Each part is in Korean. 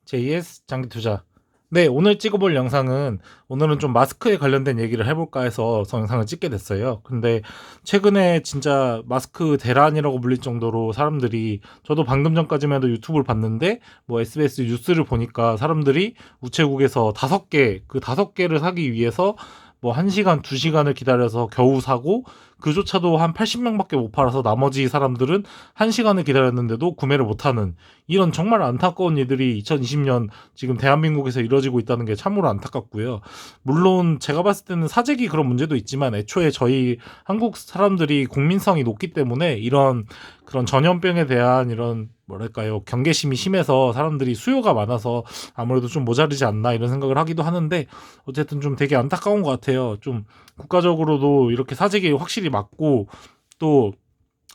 JS 장기투자. 네, 오늘 찍어볼 영상은 오늘은 좀 마스크에 관련된 얘기를 해볼까 해서 영상을 찍게 됐어요. 근데 최근에 진짜 마스크 대란이라고 불릴 정도로 사람들이, 저도 방금 전까지만 해도 유튜브를 봤는데 뭐 SBS 뉴스를 보니까 사람들이 우체국에서 5개, 그 5개를 사기 위해서 뭐 1시간, 2시간을 기다려서 겨우 사고, 그조차도 한 80명밖에 못 팔아서 나머지 사람들은 1시간을 기다렸는데도 구매를 못하는, 이런 정말 안타까운 일들이 2020년 지금 대한민국에서 이뤄지고 있다는 게 참으로 안타깝고요. 물론 제가 봤을 때는 사재기 그런 문제도 있지만, 애초에 저희 한국 사람들이 국민성이 높기 때문에 이런 그런 전염병에 대한 이런 뭐랄까요, 경계심이 심해서 사람들이 수요가 많아서 아무래도 좀 모자르지 않나 이런 생각을 하기도 하는데, 어쨌든 좀 되게 안타까운 것 같아요. 좀 국가적으로도 이렇게 사재기 확실히 막고, 또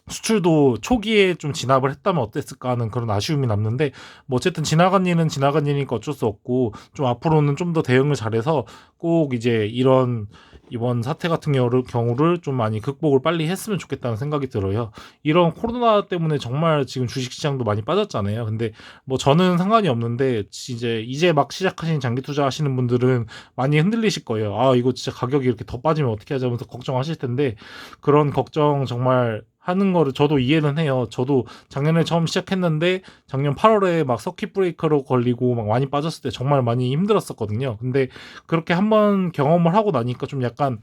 수출도 초기에 좀 진압을 했다면 어땠을까 하는 그런 아쉬움이 남는데, 뭐 어쨌든 지나간 일은 지나간 일이니까 어쩔 수 없고, 좀 앞으로는 좀 더 대응을 잘해서 꼭 이제 이런 이번 사태 같은 경우를 좀 많이 극복을 빨리 했으면 좋겠다는 생각이 들어요. 이런 코로나 때문에 정말 지금 주식시장도 많이 빠졌잖아요. 근데 뭐 저는 상관이 없는데, 이제 막 시작하신 장기 투자하시는 분들은 많이 흔들리실 거예요. 아, 이거 진짜 가격이 이렇게 더 빠지면 어떻게 하자면서 걱정하실 텐데, 그런 걱정 정말 하는 거를 저도 이해는 해요. 저도 작년에 처음 시작했는데 작년 8월에 막 서킷 브레이커로 걸리고 막 많이 빠졌을 때 정말 많이 힘들었었거든요. 근데 그렇게 한번 경험을 하고 나니까 좀 약간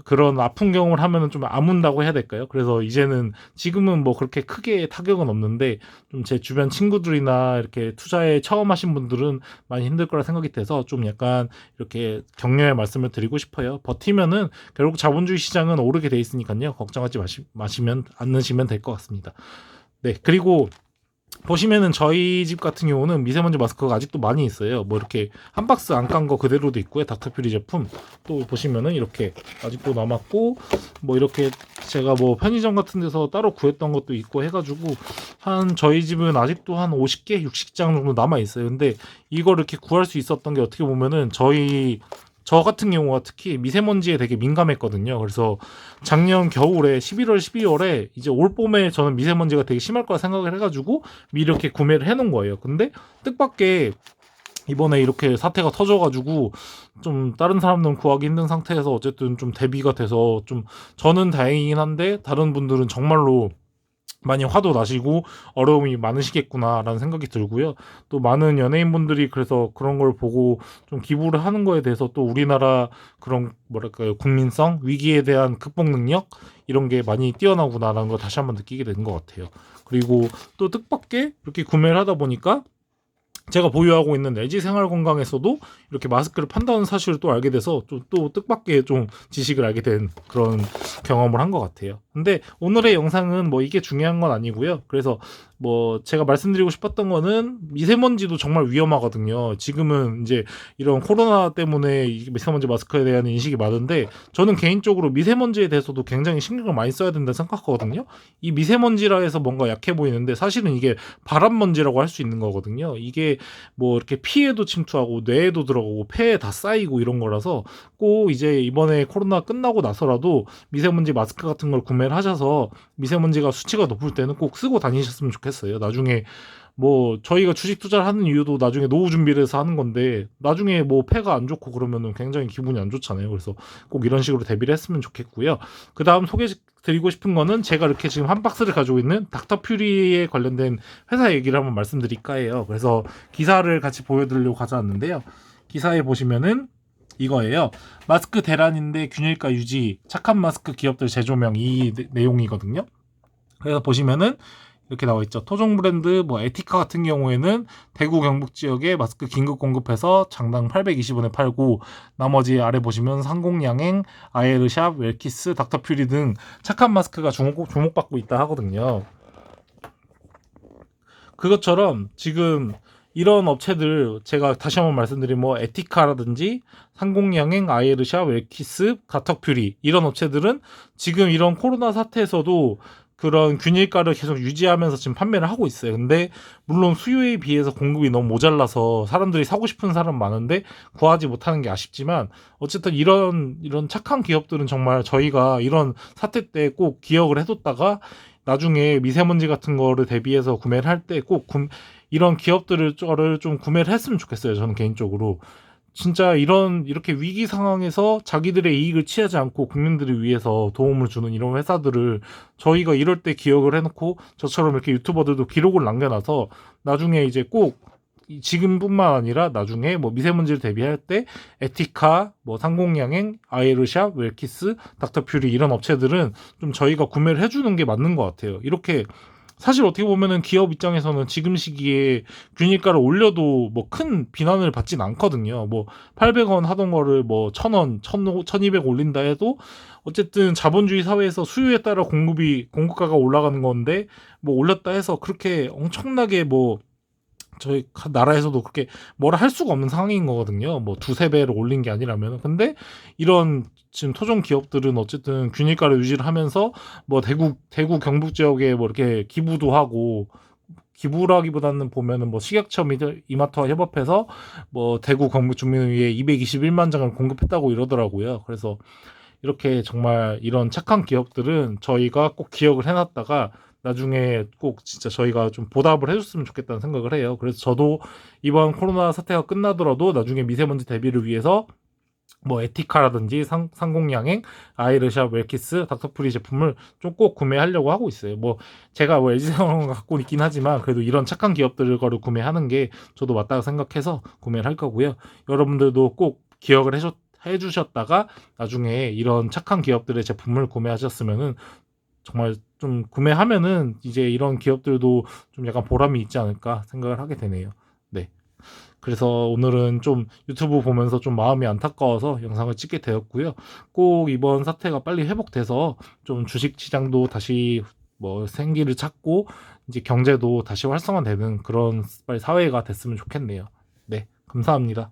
그런 아픈 경험을 하면은 좀 아문다고 해야 될까요? 그래서 이제는, 지금은 뭐 그렇게 크게 타격은 없는데, 좀 제 주변 친구들이나 이렇게 투자에 처음 하신 분들은 많이 힘들 거라 생각이 돼서 좀 약간 이렇게 격려의 말씀을 드리고 싶어요. 버티면은 결국 자본주의 시장은 오르게 돼 있으니까요. 걱정하지 마시면 않으시면 될 것 같습니다. 네, 그리고 보시면은 저희 집 같은 경우는 미세먼지 마스크가 아직도 많이 있어요. 뭐 이렇게 한 박스 안 깐 거 그대로도 있고요. 닥터퓨리 제품 또 보시면은 이렇게 아직도 남았고, 뭐 이렇게 제가 뭐 편의점 같은 데서 따로 구했던 것도 있고 해가지고, 한 저희 집은 아직도 한 50개, 60장 정도 남아 있어요. 근데 이걸 이렇게 구할 수 있었던 게 어떻게 보면은 저 같은 경우가 특히 미세먼지에 되게 민감했거든요. 그래서 작년 겨울에 11월, 12월에 이제 올 봄에 저는 미세먼지가 되게 심할 거라 생각을 해가지고 미리 이렇게 구매를 해놓은 거예요. 근데 뜻밖의 이번에 이렇게 사태가 터져가지고 좀 다른 사람들은 구하기 힘든 상태에서 어쨌든 좀 대비가 돼서 좀 저는 다행이긴 한데, 다른 분들은 정말로 많이 화도 나시고 어려움이 많으시겠구나라는 생각이 들고요. 또 많은 연예인분들이 그래서 그런 걸 보고 좀 기부를 하는 거에 대해서, 또 우리나라 그런 뭐랄까요, 국민성, 위기에 대한 극복 능력, 이런 게 많이 뛰어나구나라는 걸 다시 한번 느끼게 된 것 같아요. 그리고 또 뜻밖의 이렇게 구매를 하다 보니까 제가 보유하고 있는 LG 생활건강에서도 이렇게 마스크를 판다는 사실을 또 알게 돼서 또 뜻밖의 좀 지식을 알게 된 그런 경험을 한 것 같아요. 근데 오늘의 영상은 뭐 이게 중요한 건 아니고요. 그래서 뭐 제가 말씀드리고 싶었던 거는, 미세먼지도 정말 위험하거든요. 지금은 이제 이런 코로나 때문에 미세먼지 마스크에 대한 인식이 많은데, 저는 개인적으로 미세먼지에 대해서도 굉장히 신경을 많이 써야 된다 생각하거든요. 이 미세먼지라 해서 뭔가 약해 보이는데 사실은 이게 바람먼지라고 할 수 있는 거거든요. 이게 뭐 이렇게 피에도 침투하고 뇌에도 들어가고 폐에 다 쌓이고 이런 거라서, 꼭 이제 이번에 코로나 끝나고 나서라도 미세먼지 마스크 같은 걸 구매를 하셔서 미세먼지가 수치가 높을 때는 꼭 쓰고 다니셨으면 좋겠어요. 나중에 뭐 저희가 주식 투자를 하는 이유도 나중에 노후 준비를 해서 하는 건데, 나중에 뭐 폐가 안 좋고 그러면은 굉장히 기분이 안 좋잖아요. 그래서 꼭 이런 식으로 대비를 했으면 좋겠고요. 그 다음 소개드리고 싶은 거는, 제가 이렇게 지금 한 박스를 가지고 있는 닥터퓨리에 관련된 회사 얘기를 한번 말씀드릴까 해요. 그래서 기사를 같이 보여드리려고 가져왔는데요. 기사에 보시면은 이거예요. 마스크 대란인데 균일가 유지, 착한 마스크 기업들 재조명, 이 내용이거든요. 그래서 보시면은 이렇게 나와 있죠. 토종 브랜드 뭐 에티카 같은 경우에는 대구 경북 지역에 마스크 긴급 공급해서 장당 820원에 팔고, 나머지 아래 보시면 상공양행, 아에르샵, 웰키스, 닥터퓨리 등 착한 마스크가 주목받고 있다 하거든요. 그것처럼 지금 이런 업체들, 제가 다시 한번 말씀드린 뭐 에티카라든지 상공양행, 아이르샵, 웰키스, 가턱퓨리, 이런 업체들은 지금 이런 코로나 사태에서도 그런 균일가를 계속 유지하면서 지금 판매를 하고 있어요. 근데 물론 수요에 비해서 공급이 너무 모자라서 사람들이 사고 싶은 사람 많은데 구하지 못하는 게 아쉽지만, 어쨌든 이런 착한 기업들은 정말 저희가 이런 사태 때 꼭 기억을 해뒀다가 나중에 미세먼지 같은 거를 대비해서 구매를 할 때 꼭 이런 기업들을 저를 좀 구매를 했으면 좋겠어요. 저는 개인적으로. 진짜 이렇게 위기 상황에서 자기들의 이익을 취하지 않고 국민들을 위해서 도움을 주는 이런 회사들을 저희가 이럴 때 기억을 해놓고 저처럼 이렇게 유튜버들도 기록을 남겨놔서 나중에 이제 꼭 지금뿐만 아니라 나중에 뭐 미세먼지를 대비할 때 에티카, 뭐 상공양행, 아이르샵, 웰키스, 닥터퓨리 이런 업체들은 좀 저희가 구매를 해주는 게 맞는 것 같아요. 이렇게 사실 어떻게 보면은 기업 입장에서는 지금 시기에 균일가를 올려도 뭐 큰 비난을 받진 않거든요. 뭐 800원 하던 거를 뭐 1000원, 1200 올린다 해도 어쨌든 자본주의 사회에서 수요에 따라 공급가가 올라가는 건데 뭐 올렸다 해서 그렇게 엄청나게 뭐 저희 나라에서도 그렇게 뭐라 할 수가 없는 상황인 거거든요. 뭐 두세 배를 올린 게 아니라면. 근데 이런 지금 토종 기업들은 어쨌든 균일가를 유지를 하면서 뭐 대구 경북 지역에 뭐 이렇게 기부도 하고 기부라기보다는 보면은 뭐 식약처 이마트와 협업해서 뭐 대구 경북 주민을 위해 221만 장을 공급했다고 이러더라고요. 그래서 이렇게 정말 이런 착한 기업들은 저희가 꼭 기억을 해놨다가 나중에 꼭 진짜 저희가 좀 보답을 해줬으면 좋겠다는 생각을 해요. 그래서 저도 이번 코로나 사태가 끝나더라도 나중에 미세먼지 대비를 위해서 뭐 에티카라든지 상공양행, 아이르샵, 웰키스, 닥터프리 제품을 좀 꼭 구매하려고 하고 있어요. 뭐 제가 뭐 LG생활을 갖고 있긴 하지만 그래도 이런 착한 기업들 거를 구매하는 게 저도 맞다고 생각해서 구매를 할 거고요. 여러분들도 꼭 기억을 해주셨다가 나중에 이런 착한 기업들의 제품을 구매하셨으면은 정말 좀 구매하면은 이제 이런 기업들도 좀 약간 보람이 있지 않을까 생각을 하게 되네요. 네. 그래서 오늘은 좀 유튜브 보면서 좀 마음이 안타까워서 영상을 찍게 되었고요. 꼭 이번 사태가 빨리 회복돼서 좀 주식 시장도 다시 뭐 생기를 찾고 이제 경제도 다시 활성화되는 그런 빨리 사회가 됐으면 좋겠네요. 네. 감사합니다.